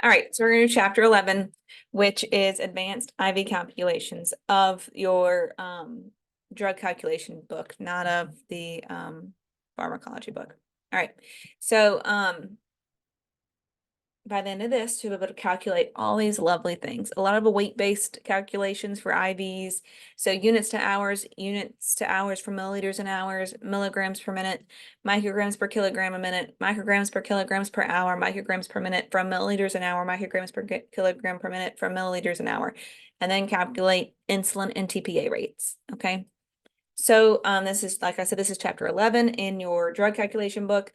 All right, so we're going to do chapter 11, which is advanced IV calculations of your drug calculation book, not of the pharmacology book. All right, so by the end of this, you'll be able to calculate all these lovely things. A lot of weight-based calculations for IVs. So units to hours for milliliters an hours, milligrams per minute, micrograms per kilogram a minute, micrograms per kilograms per hour, micrograms per minute from milliliters an hour, micrograms per kilogram per minute from milliliters an hour, and then calculate insulin and TPA rates. Okay. So this is, like I said, this is chapter 11 in your drug calculation book.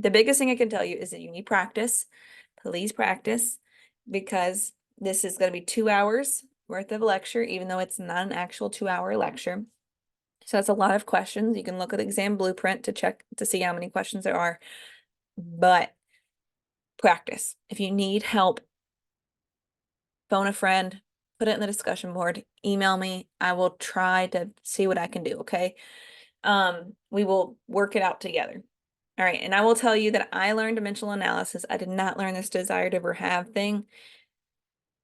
The biggest thing I can tell you is that you need practice. Please practice, because this is going to be 2 hours worth of lecture, even though it's not an actual 2-hour lecture. So that's a lot of questions. You can look at the exam blueprint to check to see how many questions there are, but practice. If you need help, phone a friend, put it in the discussion board, email me. I will try to see what I can do. Okay. We will work it out together. All right, and I will tell you that I learned dimensional analysis. I did not learn this desired over have thing.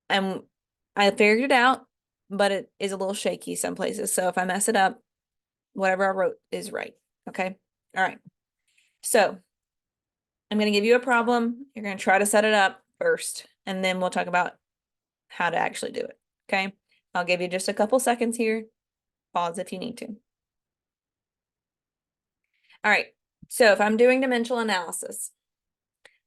And I figured it out, but it is a little shaky some places. So if I mess it up, whatever I wrote is right. Okay. All right. So I'm going to give you a problem. You're going to try to set it up first, and then we'll talk about how to actually do it. Okay. I'll give you just a couple seconds here. Pause if you need to. All right. So if I'm doing dimensional analysis,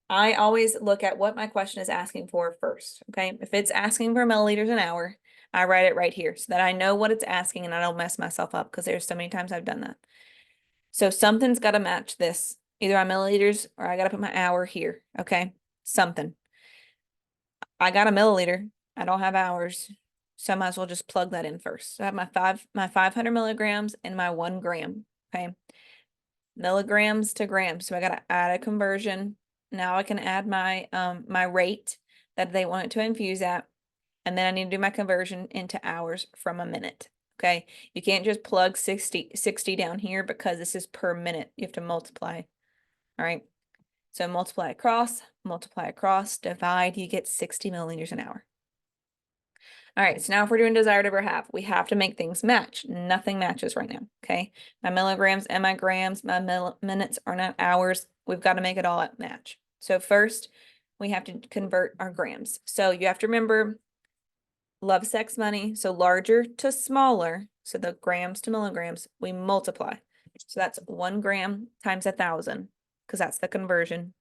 I always look at what my question is asking for first. Okay. If it's asking for milliliters an hour, I write it right here so that I know what it's asking and I don't mess myself up, because there's so many times I've done that. So something's got to match this. Either my milliliters or I got to put my hour here. Okay. Something. I got a milliliter. I don't have hours. So I might as well just plug that in first. So I have my 500 milligrams and my 1 gram. Okay. Milligrams to grams. So I got to add a conversion. Now I can add my my rate that they want it to infuse at. And then I need to do my conversion into hours from a minute. Okay. You can't just plug 60 down here, because this is per minute. You have to multiply. All right. So multiply across, divide, you get 60 milliliters an hour. All right, so now if we're doing desired over have, we have to make things match. Nothing matches right now, okay? My milligrams and my grams, my minutes are not hours. We've got to make it all match. So first, we have to convert our grams. So you have to remember love, sex, money. So larger to smaller, so the grams to milligrams, we multiply. So that's 1 gram times 1,000, because that's the conversion.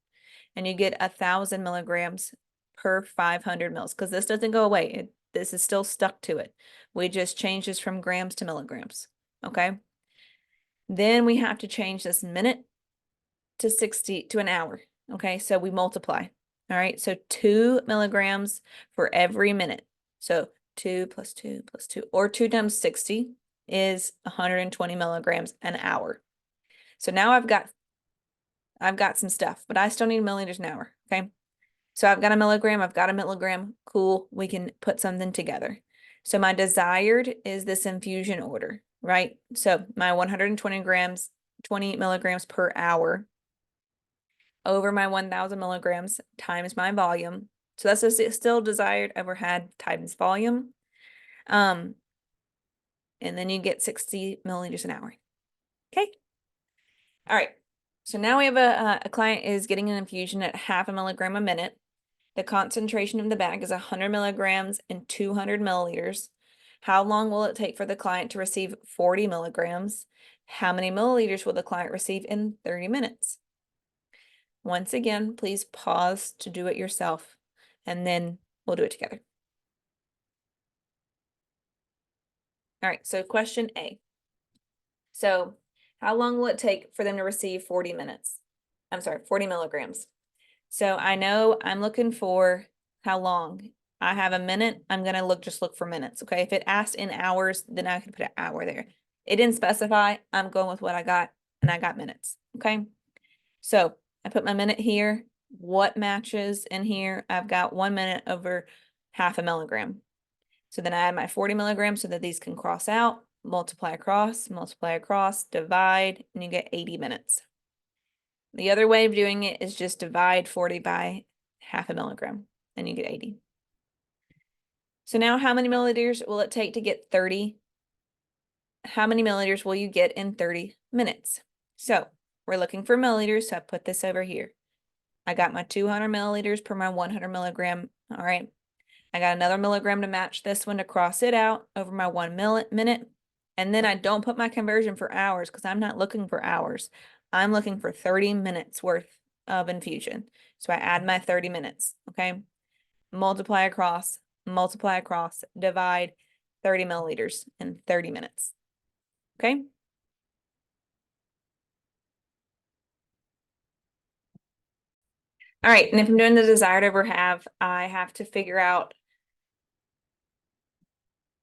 And you get 1,000 milligrams per 500 mils, because this doesn't go away. This is still stuck to it. We just change this from grams to milligrams. Okay. Then we have to change this minute to 60 to an hour. Okay. So we multiply. All right. So 2 milligrams for every minute. So 2 plus 2 plus 2, or 2 times 60 is 120 milligrams an hour. So now I've got some stuff, but I still need milliliters an hour. Okay. So I've got a milligram, I've got a milligram. Cool. We can put something together. So my desired is this infusion order, right? So my 120 grams, 20 milligrams per hour over my 1,000 milligrams times my volume. So that's still desired over had times volume. And then you get 60 milliliters an hour. Okay. All right. So now we have a client is getting an infusion at 0.5 milligram a minute. The concentration of the bag is 100 milligrams and 200 milliliters. How long will it take for the client to receive 40 milligrams? How many milliliters will the client receive in 30 minutes? Once again, please pause to do it yourself, and then we'll do it together. All right, so question A. So how long will it take for them to receive 40 milligrams? So I know I'm looking for how long. I have a minute. I'm going to just look for minutes. Okay. If it asked in hours, then I can put an hour there. It didn't specify. I'm going with what I got, and I got minutes. Okay. So I put my minute here. What matches in here? I've got 1 minute over 0.5 milligram. So then I add my 40 milligrams so that these can cross out, multiply across, divide, and you get 80 minutes. The other way of doing it is just divide 40 by half a milligram, and you get 80. So now how many milliliters will it take to get 30? How many milliliters will you get in 30 minutes? So we're looking for milliliters, so I put this over here. I got my 200 milliliters per my 100 milligram. All right. I got another milligram to match this one to cross it out over my 1 minute. And then I don't put my conversion for hours because I'm not looking for hours. I'm looking for 30 minutes worth of infusion. So I add my 30 minutes, okay? Multiply across, divide 30 milliliters in 30 minutes, okay? All right, and if I'm doing the desired over have, I have to figure out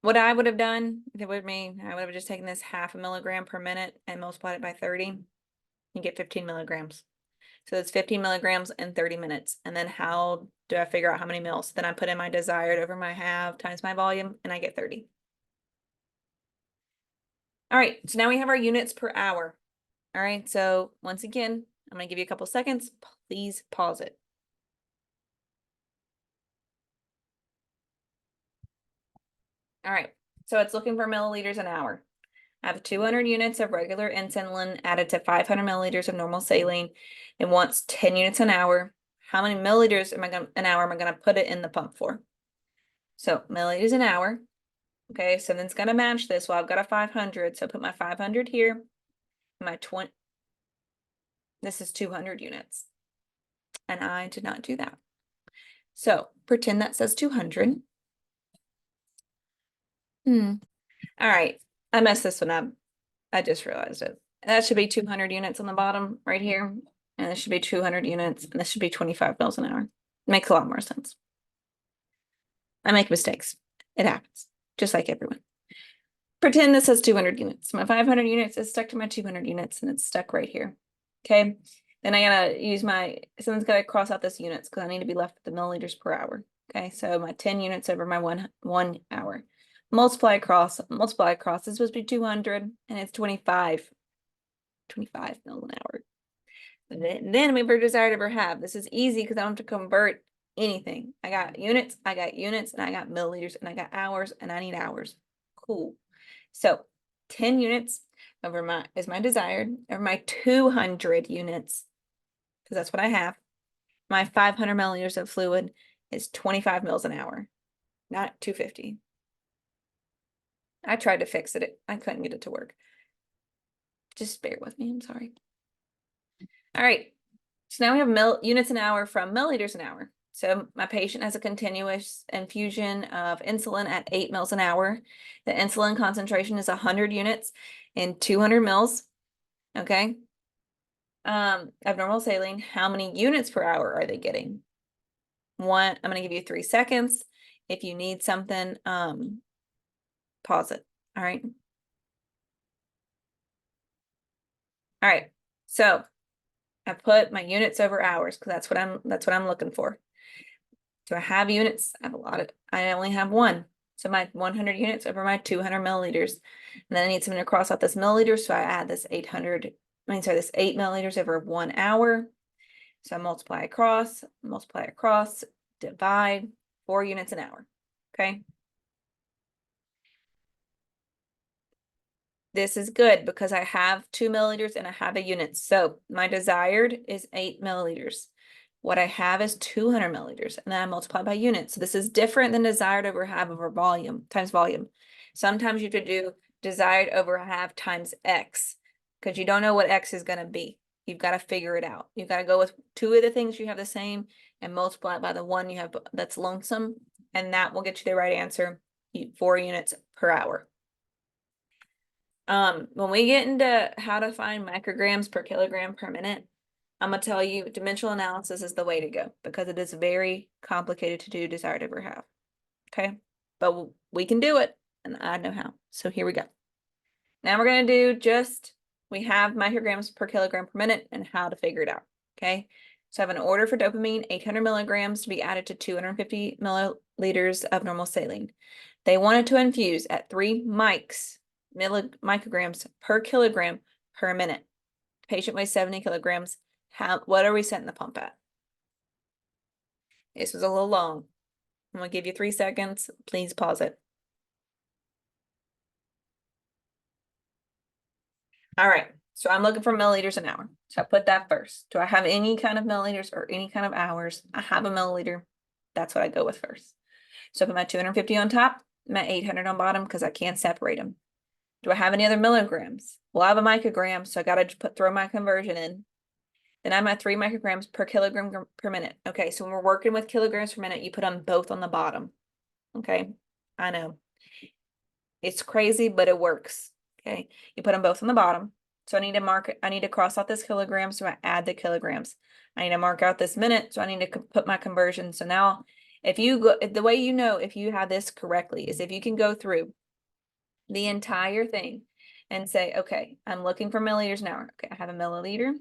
what I would have done if it would me. I would have just taken this half a milligram per minute and multiplied it by 30. You get 15 milligrams. So it's 15 milligrams in 30 minutes. And then how do I figure out how many mils? Then I put in my desired over my have times my volume, and I get 30. All right, so now we have our units per hour. All right, so once again, I'm gonna give you a couple seconds. Please pause it. All right, so it's looking for milliliters an hour. I have 200 units of regular insulin added to 500 milliliters of normal saline. It wants 10 units an hour. How many milliliters an hour am I going to put it in the pump for? So milliliters an hour. Okay, so then it's going to match this. Well, I've got a 500, so put my 500 here. My 20. This is 200 units. And I did not do that. So pretend that says 200. All right, I messed this one up. I just realized it. That should be 200 units on the bottom right here. And this should be 200 units. And this should be 25 mils an hour. Makes a lot more sense. I make mistakes. It happens. Just like everyone. Pretend this has 200 units. My 500 units is stuck to my 200 units. And it's stuck right here. Okay. Then I gotta use someone's gotta cross out this units because I need to be left with the milliliters per hour. Okay. So my 10 units over my one hour. Multiply across. This is supposed to be 200 and it's 25 mils an hour. Then we were desired over have. This is easy because I don't have to convert anything. I got units, and I got milliliters, and I got hours, and I need hours. Cool. So 10 units is my desired, over my 200 units, because that's what I have. My 500 milliliters of fluid is 25 mils an hour, not 250. I tried to fix it. I couldn't get it to work. Just bear with me. I'm sorry. All right. So now we have units an hour from milliliters an hour. So my patient has a continuous infusion of insulin at 8 mils an hour. The insulin concentration is 100 units in 200 mils. Okay. Abnormal saline. How many units per hour are they getting? I'm going to give you 3 seconds. If you need something, pause it. All right. All right. So I put my units over hours because that's what I'm looking for. Do I have units? I have a lot of, I only have one. So my 100 units over my 200 milliliters. And then I need something to cross out this milliliters. So I add this 8 milliliters over 1 hour. So I multiply across, divide 4 units an hour. Okay. This is good because I have 2 milliliters and I have a unit. So my desired is 8 milliliters. What I have is 200 milliliters, and then I multiply by units. So this is different than desired over have over volume times volume. Sometimes you have to do desired over have times X because you don't know what X is going to be. You've got to figure it out. You've got to go with 2 of the things you have the same and multiply it by the one you have that's lonesome, and that will get you the right answer, 4 units per hour. When we get into how to find micrograms per kilogram per minute, I'm gonna tell you dimensional analysis is the way to go because it is very complicated to do desired over have. Okay, but we can do it, and I know how. So here we go. Now we're gonna do we have micrograms per kilogram per minute and how to figure it out. Okay, so I have an order for dopamine, 800 milligrams to be added to 250 milliliters of normal saline. They wanted to infuse at 3 micrograms per kilogram per minute. Patient weighs 70 kilograms. What are we setting the pump at? This was a little long. I'm gonna give you 3 seconds. Please pause it. All right, so I'm looking for milliliters an hour. So I put that first. Do I have any kind of milliliters or any kind of hours? I have a milliliter. That's what I go with first. So I put my 250 on top, my 800 on bottom because I can't separate them. Do I have any other milligrams? Well, I have a microgram, so I gotta throw my conversion in. Then I'm at 3 micrograms per kilogram per minute. Okay, so when we're working with kilograms per minute, you put them both on the bottom. Okay, I know. It's crazy, but it works. Okay, you put them both on the bottom. So I need to cross out this kilogram, so I add the kilograms. I need to mark out this minute, so I need to put my conversion. So now, if you go, the way you know if you have this correctly is if you can go through the entire thing and say, okay, I'm looking for milliliters an hour. Okay, I have a milliliter.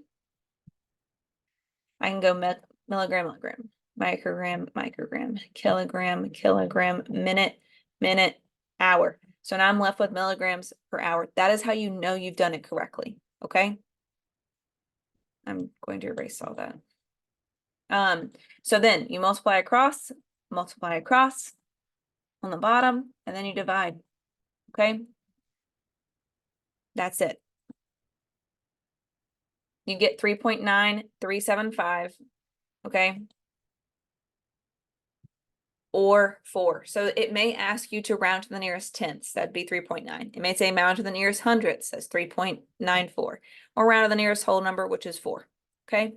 I can go milligram, microgram, kilogram, minute, hour. So now I'm left with milligrams per hour. That is how you know you've done it correctly. Okay. I'm going to erase all that. So then you multiply across on the bottom, and then you divide. Okay. That's it. You get 3.9375. Okay. Or 4. So it may ask you to round to the nearest tenths. That'd be 3.9. It may say round to the nearest hundredths. That's 3.94. Or round to the nearest whole number, which is 4. Okay.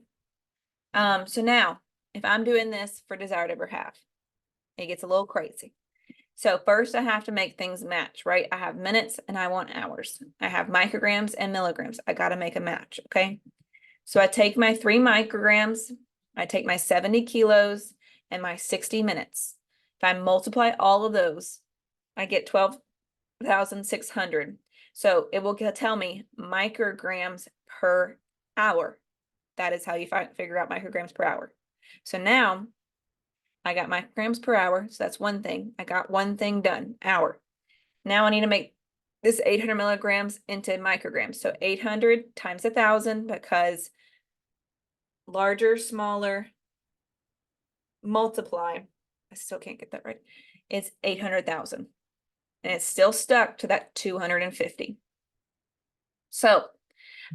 So now, if I'm doing this for desired over half, it gets a little crazy. So first I have to make things match, right? I have minutes and I want hours. I have micrograms and milligrams. I got to make a match, okay? So I take my 3 micrograms, I take my 70 kilos and my 60 minutes. If I multiply all of those, I get 12,600. So it will tell me micrograms per hour. That is how you figure out micrograms per hour. So now I got micrograms per hour. So that's one thing. I got one thing done, hour. Now I need to make this 800 milligrams into micrograms. So 800 times 1,000 because larger, smaller, multiply. I still can't get that right. It's 800,000. And it's still stuck to that 250. So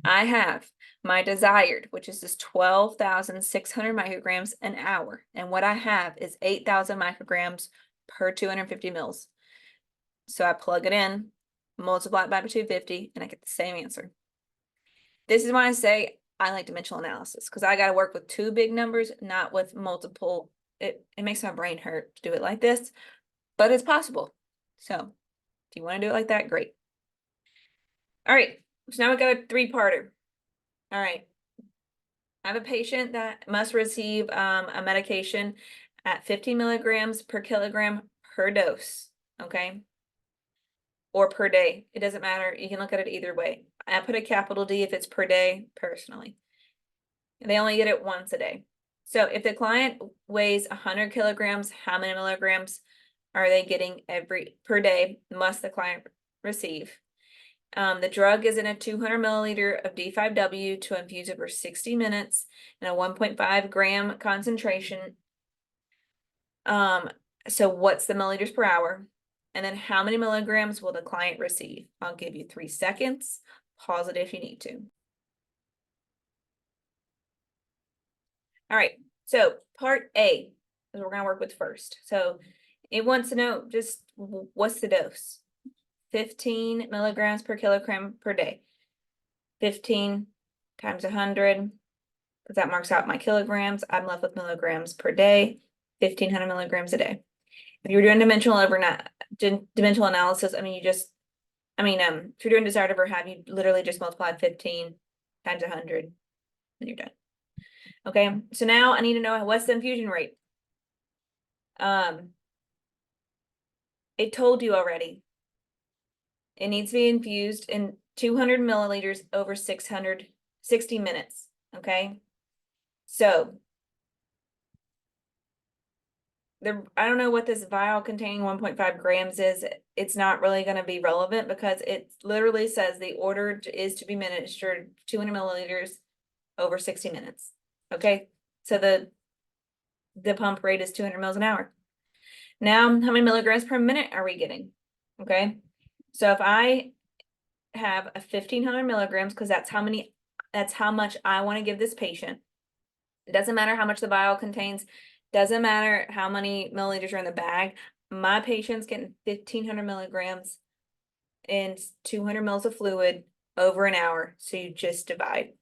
I have my desired, which is this 12,600 micrograms an hour. And what I have is 8,000 micrograms per 250 mils. So I plug it in, multiply it by 250, and I get the same answer. This is why I say I like dimensional analysis, because I got to work with 2 big numbers, not with multiple. It makes my brain hurt to do it like this, but it's possible. So if you want to do it like that, great. All right, so now we got a 3-parter. All right. I have a patient that must receive a medication at 50 milligrams per kilogram per dose, okay? Or per day. It doesn't matter. You can look at it either way. I put a capital D if it's per day, personally. They only get it once a day. So if the client weighs 100 kilograms, how many milligrams are they getting per day must the client receive? The drug is in a 200 milliliter of D5W to infuse over 60 minutes in a 1.5 gram concentration. So what's the milliliters per hour? And then how many milligrams will the client receive? I'll give you 3 seconds. Pause it if you need to. All right, so part A is what we're gonna work with first. So it wants to know just what's the dose? 15 milligrams per kilogram per day. 15 times 100, because that marks out my kilograms. I'm left with milligrams per day, 1,500 milligrams a day. If you're doing dimensional analysis, if you're doing desired over half, you literally just multiply 15 times 100, and you're done. Okay, so now I need to know what's the infusion rate. It told you already. It needs to be infused in 200 milliliters over 660 minutes. Okay, so I don't know what this vial containing 1.5 grams is. It's not really going to be relevant because it literally says the order is to be administered 200 milliliters over 60 minutes. Okay, so the pump rate is 200 mils an hour. Now, how many milligrams per minute are we getting? Okay, so if I have a 1500 milligrams, because that's how much I want to give this patient. It doesn't matter how much the vial contains, doesn't matter how many milliliters are in the bag. My patient's getting 1500 milligrams and 200 mils of fluid over an hour. So you just divide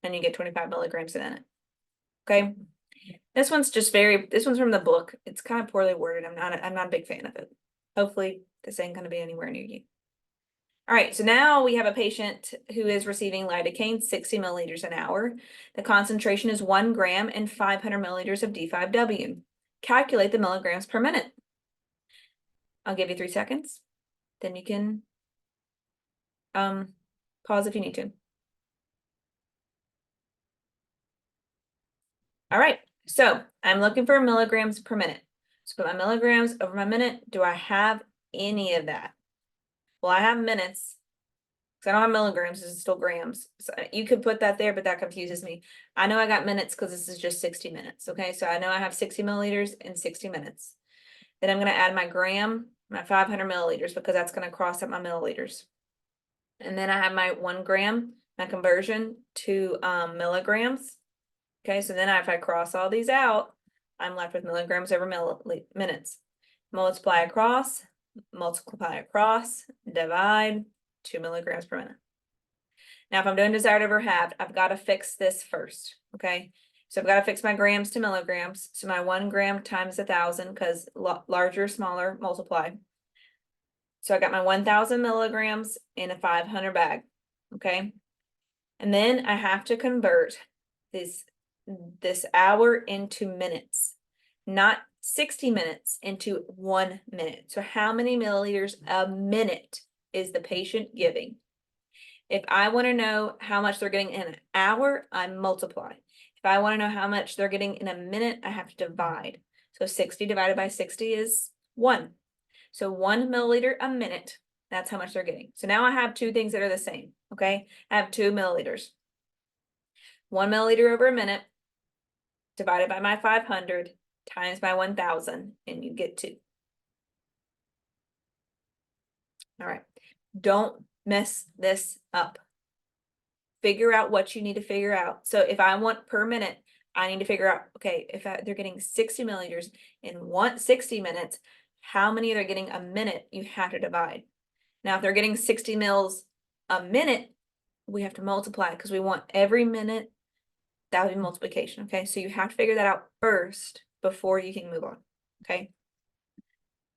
and you get 25 milligrams in it. Okay. This one's from the book. It's kind of poorly worded. I'm not a big fan of it. Hopefully this ain't going to be anywhere near you. All right, so now we have a patient who is receiving lidocaine 60 milliliters an hour. The concentration is 1 gram and 500 milliliters of D5W. Calculate the milligrams per minute. I'll give you 3 seconds. Then you can pause if you need to. All right, so I'm looking for milligrams per minute. So put my milligrams over my minute. Do I have any of that? Well, I have minutes. I don't have milligrams, this is still grams. So you could put that there, but that confuses me. I know I got minutes because this is just 60 minutes. Okay, so I know I have 60 milliliters in 60 minutes. Then I'm going to add my gram, my 500 milliliters, because that's going to cross up my milliliters. And then I have my 1 gram, my conversion to milligrams. Okay, so then if I cross all these out, I'm left with milligrams over minutes. Multiply across, divide. 2 milligrams per minute. Now, if I'm doing desired over halved, I've got to fix this first, okay? So I've got to fix my grams to milligrams. So my 1 gram times 1,000, because larger, smaller, multiply. So I got my 1,000 milligrams in a 500 bag, okay? And then I have to convert this hour into minutes, not 60 minutes into 1 minute. So how many milliliters a minute is the patient giving? If I want to know how much they're getting in an hour, I multiply. If I want to know how much they're getting in a minute, I have to divide. So 60 divided by 60 is 1. So 1 milliliter a minute, that's how much they're getting. So now I have 2 things that are the same, okay? I have 2 milliliters. 1 milliliter over a minute divided by my 500 times my 1,000, and you get 2. All right, don't mess this up. Figure out what you need to figure out. So if I want per minute, I need to figure out, okay, if they're getting 60 milliliters in 60 minutes, how many they're getting a minute, you have to divide. Now, if they're getting 60 mils a minute, we have to multiply because we want every minute, that would be multiplication, okay? So you have to figure that out first before you can move on, okay?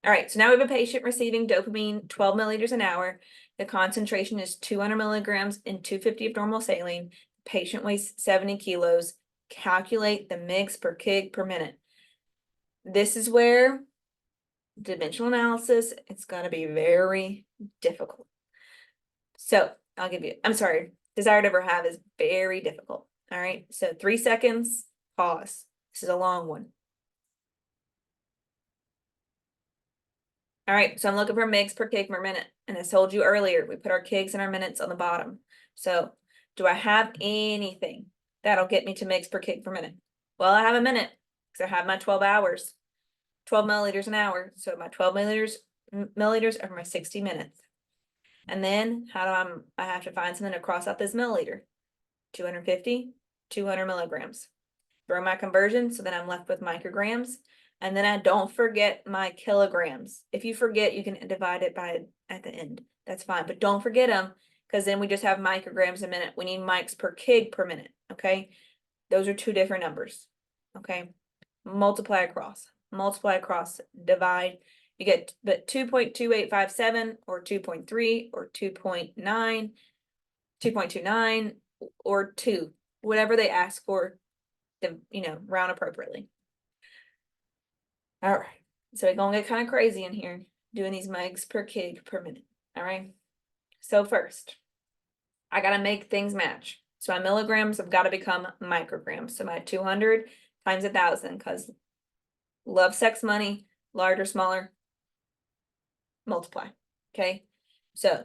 All right, so now we have a patient receiving dopamine 12 milliliters an hour. The concentration is 200 milligrams and 250 of normal saline. The patient weighs 70 kilos. Calculate the mg per kg per minute. This is where dimensional analysis, it's going to be very difficult. So I'll give you, I'm sorry, desired over have is very difficult. All right, so 3 seconds, pause. This is a long one. All right, so I'm looking for mgs per kg per minute. And I told you earlier, we put our kgs and our minutes on the bottom. So do I have anything that'll get me to mgs per kg per minute? Well, I have a minute because I have my 12 hours, 12 milliliters an hour. So my 12 milliliters are my 60 minutes. And then I have to find something to cross out this milliliter. 250, 200 milligrams. Throw my conversion, so then I'm left with micrograms. And then I don't forget my kilograms. If you forget, you can divide it by at the end. That's fine, but don't forget them because then we just have micrograms a minute. We need mics per kg per minute, okay? Those are 2 different numbers, okay? Multiply across, divide. You get but 2.2857 or 2.3 or 2.9, 2.29 or 2, whatever they ask for, round appropriately. All right, so we're gonna get kind of crazy in here doing these megs per kg per minute. All right, so first I gotta make things match. So my milligrams have got to become micrograms. So my 200 times 1,000, because love, sex, money, larger, smaller, multiply. Okay, so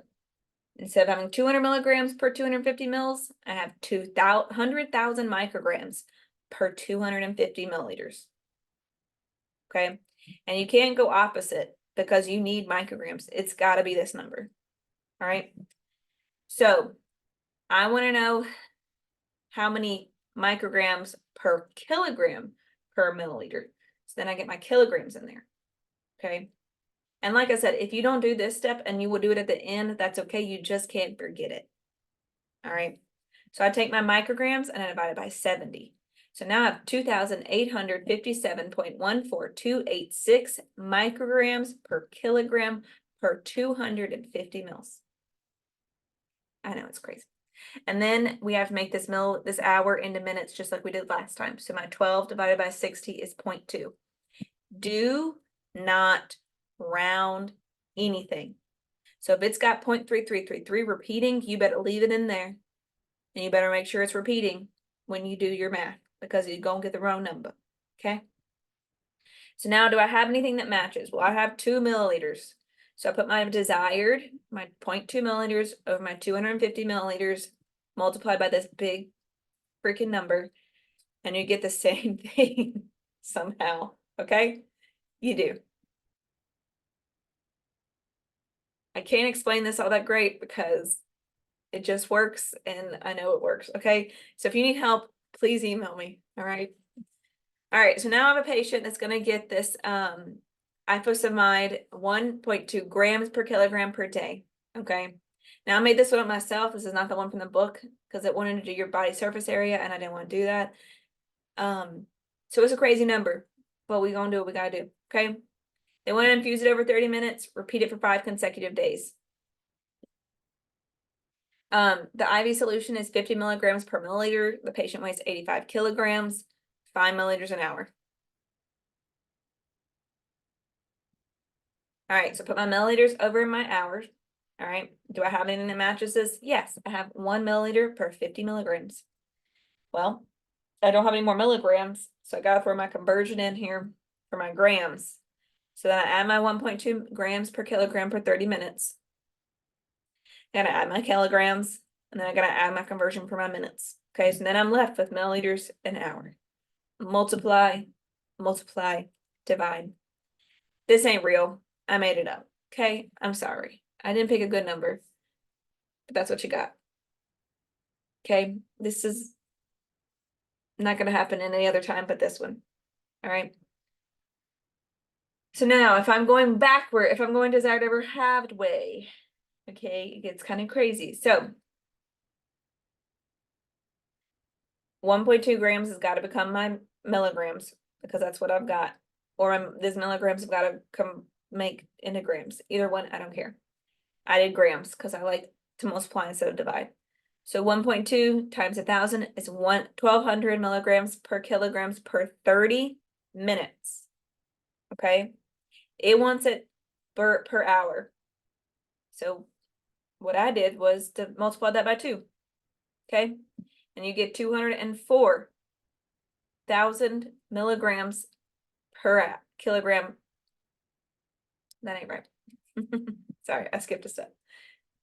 Instead of having 200 milligrams per 250 mils, I have 100,000 micrograms per 250 milliliters. Okay. And you can't go opposite because you need micrograms. It's got to be this number. All right. So I want to know how many micrograms per kilogram per milliliter. So then I get my kilograms in there. Okay. And like I said, if you don't do this step and you will do it at the end, that's okay. You just can't forget it. All right. So I take my micrograms and I divide it by 70. So now I have 2,857.14286 micrograms per kilogram per 250 mils. I know it's crazy. And then we have to make this hour into minutes just like we did last time. So my 12 divided by 60 is 0.2. Do not round anything. So if it's got 0.3333 repeating, you better leave it in there. And you better make sure it's repeating when you do your math because you're going to get the wrong number. Okay. So now do I have anything that matches? Well, I have 2 milliliters. So I put my desired, my 0.2 milliliters over my 250 milliliters multiplied by this big freaking number. And you get the same thing somehow. Okay. You do. I can't explain this all that great because it just works and I know it works. Okay. So if you need help, please email me. All right. All right. So now I have a patient that's going to get this ifosfamide 1.2 grams per kilogram per day. Okay. Now I made this one up myself. This is not the one from the book because it wanted to do your body surface area and I didn't want to do that. So it's a crazy number, but we're going to do what we got to do. Okay. They want to infuse it over 30 minutes, repeat it for 5 consecutive days. The IV solution is 50 milligrams per milliliter. The patient weighs 85 kilograms, 5 milliliters an hour. All right, so put my milliliters over my hours. All right, do I have anything that matches this? Yes, I have 1 milliliter per 50 milligrams. Well, I don't have any more milligrams, so I gotta throw my conversion in here for my grams. So then I add my 1.2 grams per kilogram per 30 minutes. Gotta add my kilograms, and then I gotta add my conversion for my minutes. Okay, so then I'm left with milliliters an hour. Multiply, multiply, divide. This ain't real. I made it up. Okay, I'm sorry. I didn't pick a good number, but that's what you got. Okay, this is not gonna happen any other time but this one. All right. So now if I'm going backward, if I'm going desired over halved way, okay, it gets kind of crazy. So 1.2 grams has got to become my milligrams because that's what I've got. Or these milligrams have got to come make into grams. Either one, I don't care. I did grams because I like to multiply instead of divide. So 1.2 times 1,000 is 1,200 milligrams per kilograms per 30 minutes. Okay. It wants it per hour. So what I did was to multiply that by 2. Okay. And you get 204,000 milligrams per kilogram. That ain't right. Sorry, I skipped a step.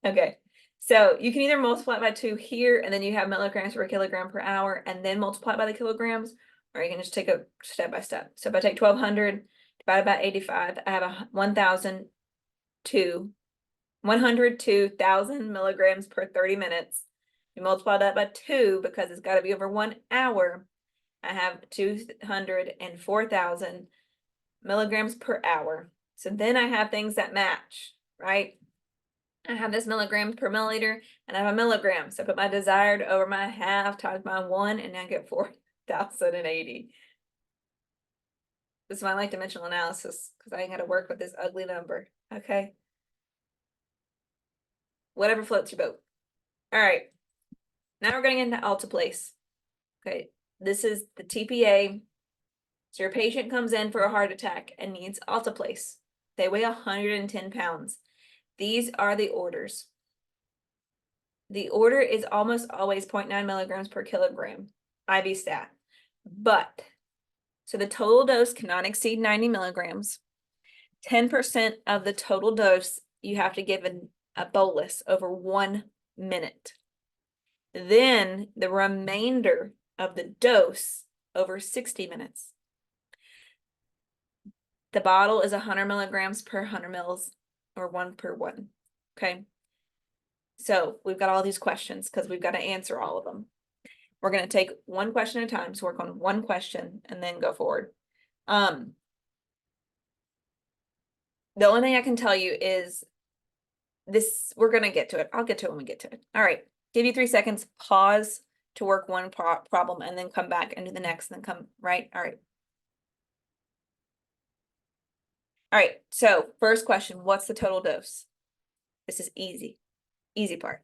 Okay. So you can either multiply it by 2 here, and then you have milligrams per kilogram per hour, and then multiply it by the kilograms, or you can just take it step by step. So if I take 1,200 divided by 85, I have 102,000 milligrams per 30 minutes. You multiply that by 2 because it's got to be over 1 hour. I have 204,000 milligrams per hour. So then I have things that match, right? I have this milligrams per milliliter and I have a milligram. So I put my desired over my half times my 1 and I get 4,080. This is why I like dimensional analysis because I ain't got to work with this ugly number. Okay. Whatever floats your boat. All right. Now we're going into alteplase. Okay. This is the TPA. So your patient comes in for a heart attack and needs alteplase. They weigh 110 pounds. These are the orders. The order is almost always 0.9 milligrams per kilogram, IV stat. But, so the total dose cannot exceed 90 milligrams. 10% of the total dose you have to give a bolus over 1 minute. Then the remainder of the dose over 60 minutes. The bottle is 100 milligrams per 100 mils, or 1 per 1. Okay. So we've got all these questions because we've got to answer all of them. We're going to take one question at a time. So work on one question and then go forward. The only thing I can tell you is this, we're going to get to it. I'll get to it when we get to it. All right. Give you 3 seconds, pause to work one problem and then come back and do the next and then come, right? All right. All right. So first question, what's the total dose? This is easy part.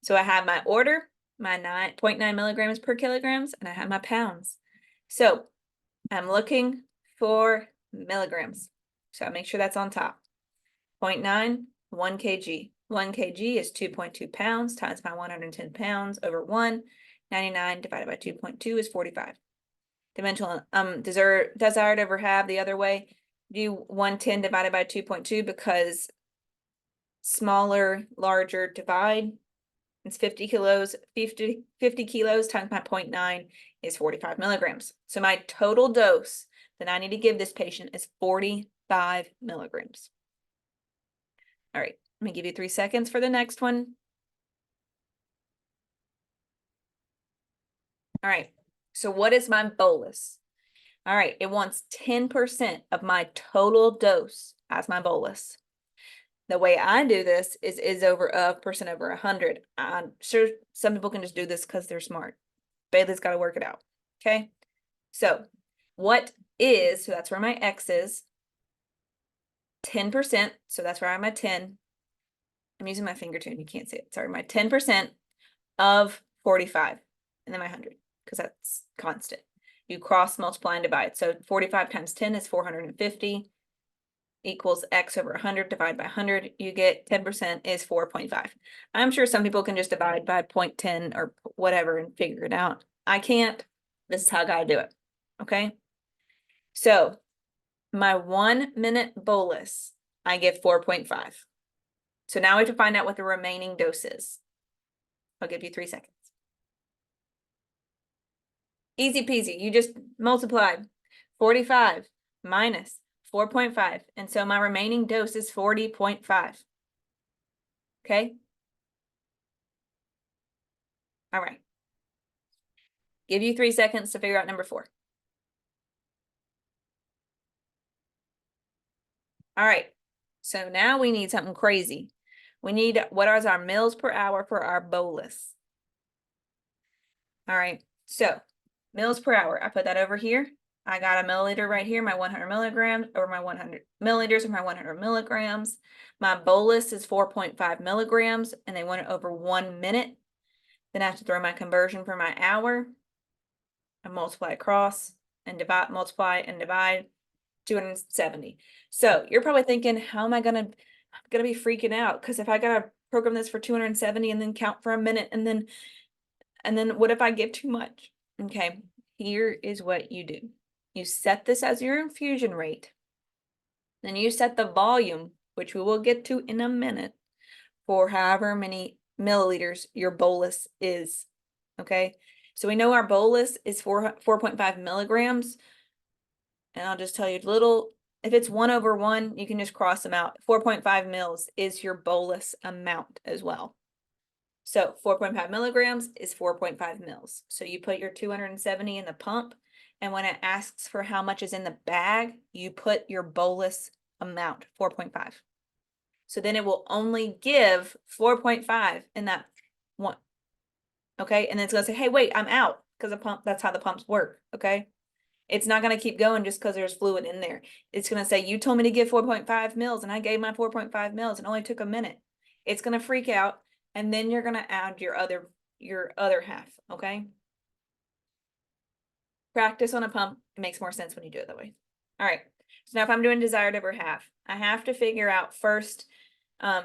So I have my order, my 9.9 milligrams per kilograms, and I have my pounds. So I'm looking for milligrams. So I make sure that's on top. 0.9, 1 kg. 1 kg is 2.2 pounds times my 110 pounds over 1. 99 divided by 2.2 is 45. Dimensional, desired over have the other way. Do 110 divided by 2.2 because smaller, larger divide. It's 50 kilos. 50 kilos times my 0.9 is 45 milligrams. So my total dose that I need to give this patient is 45 milligrams. All right, let me give you 3 seconds for the next one. All right, so what is my bolus? All right, it wants 10% of my total dose as my bolus. The way I do this is over a percent over 100. I'm sure some people can just do this because they're smart. Bailey's got to work it out. Okay. So what is, so that's where my X is, 10%. So that's where I'm at 10. I'm using my finger too, and you can't see it. Sorry, my 10% of 45, and then my 100, because that's constant. You cross, multiply, and divide. So 45 times 10 is 450. Equals X over 100 divided by 100, you get 10% is 4.5. I'm sure some people can just divide by 0.10 or whatever and figure it out. I can't. This is how I gotta do it. Okay. So my 1 minute bolus, I give 4.5. So now we have to find out what the remaining dose is. I'll give you 3 seconds. Easy peasy. You just multiply 45 minus 4.5. And so my remaining dose is 40.5. Okay. All right. Give you 3 seconds to figure out number 4. All right. So now we need something crazy. We need, what is our mils per hour for our bolus? All right. So mils per hour, I put that over here. I got a milliliter right here, my 100 milligrams, or my 100 milliliters, or my 100 milligrams. My bolus is 4.5 milligrams, and they want it over 1 minute. Then I have to throw my conversion for my hour and multiply across and divide, multiply and divide 270. So you're probably thinking, how am I gonna be freaking out? Because if I gotta program this for 270 and then count for a minute, and then what if I give too much? Okay, here is what you do. You set this as your infusion rate. Then you set the volume, which we will get to in a minute, for however many milliliters your bolus is. Okay, so we know our bolus is 4.5 milligrams. And I'll just tell you a little, if it's 1 over 1, you can just cross them out. 4.5 mils is your bolus amount as well. So 4.5 milligrams is 4.5 mils. So you put your 270 in the pump, and when it asks for how much is in the bag, you put your bolus amount, 4.5. So then it will only give 4.5 in that one. Okay, and then it's gonna say, hey, wait, I'm out, because the pump, that's how the pumps work. Okay. It's not going to keep going just because there's fluid in there. It's going to say, you told me to give 4.5 mils, and I gave my 4.5 mils and only took a minute. It's going to freak out, and then you're going to add your other half, okay? Practice on a pump. It makes more sense when you do it that way. All right. So now if I'm doing desired over half, I have to figure out first,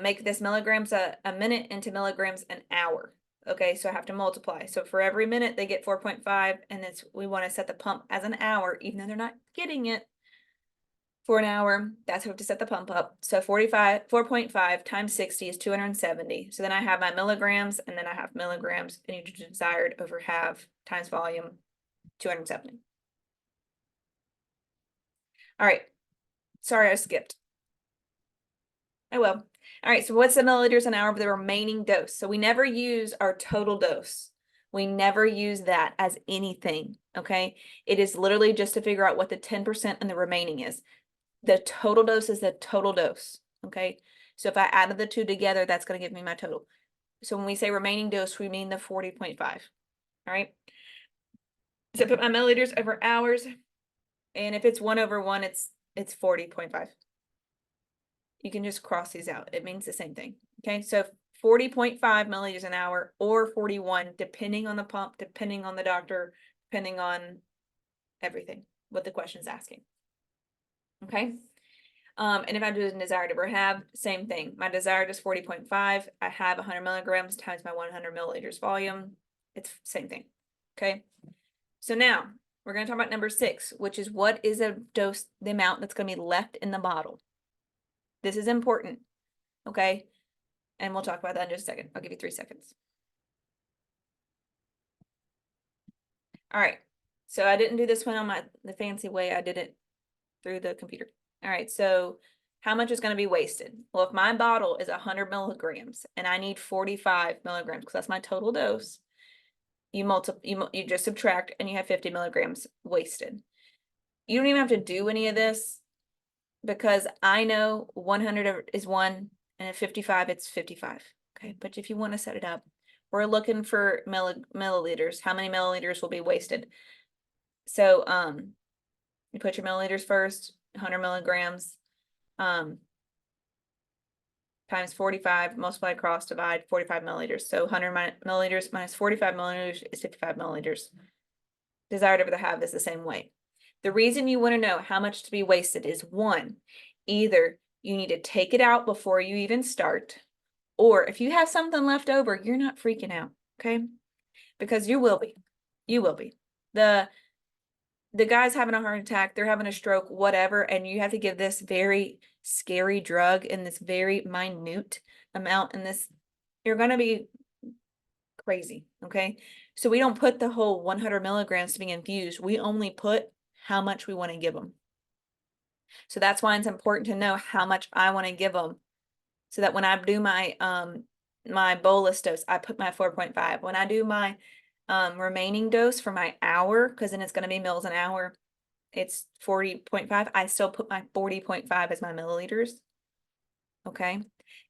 make this milligrams a minute into milligrams an hour. Okay, so I have to multiply. So for every minute they get 4.5, and we want to set the pump as an hour, even though they're not getting it. for an hour. That's what to set the pump up. So 4.5 times 60 is 270. So then I have my milligrams, and then I have milligrams in each desired over half times volume, 270. All right. Sorry, I skipped. Oh well. All right, so what's the milliliters an hour of the remaining dose? So we never use our total dose. We never use that as anything, okay? It is literally just to figure out what the 10% and the remaining is. The total dose is the total dose, okay? So if I added the two together, that's going to give me my total. So when we say remaining dose, we mean the 40.5, all right? So put my milliliters over hours, and if it's 1/1, it's 40.5. You can just cross these out. It means the same thing, okay? So 40.5 milliliters an hour or 41, depending on the pump, depending on the doctor, depending on everything, what the question is asking, okay? And if I'm doing desired over have, same thing. My desired is 40.5. I have 100 milligrams times my 100 milliliters volume. It's same thing, okay? So now we're going to talk about number 6, which is what is a dose, the amount that's going to be left in the bottle. This is important, okay? And we'll talk about that in just a second. I'll give you 3 seconds. All right. So I didn't do this one on the fancy way. I did it through the computer. All right. So how much is going to be wasted? Well, if my bottle is 100 milligrams and I need 45 milligrams, because that's my total dose, you just subtract and you have 50 milligrams wasted. You don't even have to do any of this because I know 100 is 1 and at 55 it's 55. Okay, but if you want to set it up, we're looking for milliliters. How many milliliters will be wasted? So you put your milliliters first, 100 milligrams times 45, multiply across, divide 45 milliliters. So 100 milliliters minus 45 milliliters is 55 milliliters. Desired over the have is the same way. The reason you want to know how much to be wasted is 1, either you need to take it out before you even start, or if you have something left over, you're not freaking out, okay? Because you will be. You will be. The guy's having a heart attack, they're having a stroke, whatever, and you have to give this very scary drug in this very minute amount in this, you're going to be crazy, okay? So we don't put the whole 100 milligrams to be infused. We only put how much we want to give them. So that's why it's important to know how much I want to give them, so that when I do my my bolus dose, I put my 4.5. When I do my remaining dose for my hour, because then it's going to be mils an hour, it's 40.5. I still put my 40.5 as my milliliters, okay?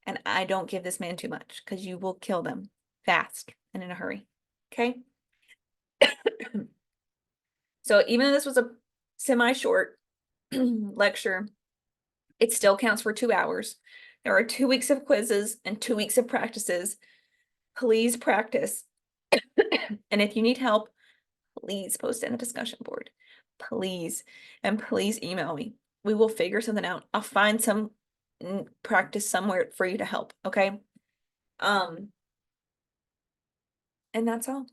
And I don't give this man too much because you will kill them fast and in a hurry, okay? So even though this was a semi-short lecture, it still counts for 2 hours. There are 2 weeks of quizzes and 2 weeks of practices. Please practice. And if you need help, please post in the discussion board. Please. And please email me. We will figure something out. I'll find some practice somewhere for you to help, okay? And that's all.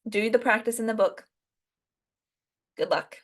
Do the practice in the book. Good luck.